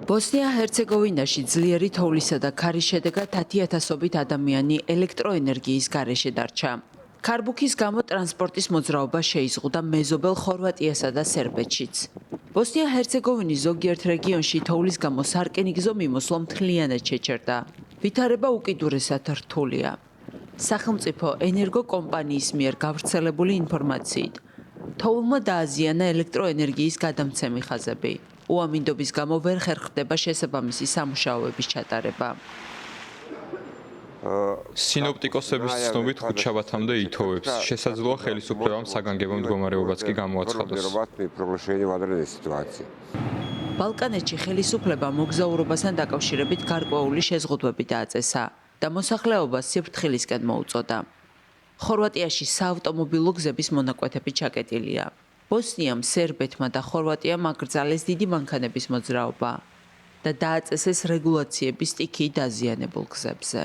ბოსნია-ჰერცეგოვინაში ძლიერი თოვლისა და ქარის შედეგად 10,000-ობით ადამიანი ელექტროენერგიის გარეშე დარჩა. ქარბუქის გამო ტრანსპორტის მოძრაობა შეიზღუდა მეზობელ ხორვატიასა და სერბეთშიც. ბოსნია-ჰერცეგოვინის ზოგიერთ რეგიონში თოვლის გამო სარკინიგზო მიმოსვლა მთლიანად შეჩერდა. ვითარება უკიდურესად რთულია. სახელმწიფო ენერგოკომპანიის მიერ გავრცელებული ინფორმაციით, თოვლმა დააზიანა ელექტროენერგიის გადამცემი ხაზები. უამინდობის გამო ვერ ხერხდება შესაბამისი სამუშაოების ჩატარება. სინოპტიკოსების ცნობით ხუთშაბათამდე ითოვებს. შესაძლოა ხელისუფლებამ საგანგებო მდგომარეობაც კი გამოაცხადოს. ბალკანეთში ხელისუფლება მოგზაურობასთან დაკავშირებით გარკვეული შეზღუდვები დააწესა და მოსახლეობას სიფრთხილისკენ მოუწოდა. ხორვატიაში საავტომობილო გზების მონაკვეთები ჩაკეტილია. ბოსნიამ, სერბეთმა და ხორვატიამ აკრძალეს დიდი მანქანების მოძრაობა და დააწესეს რეგულაციების სტიქიით დაზიანებულ გზებზე.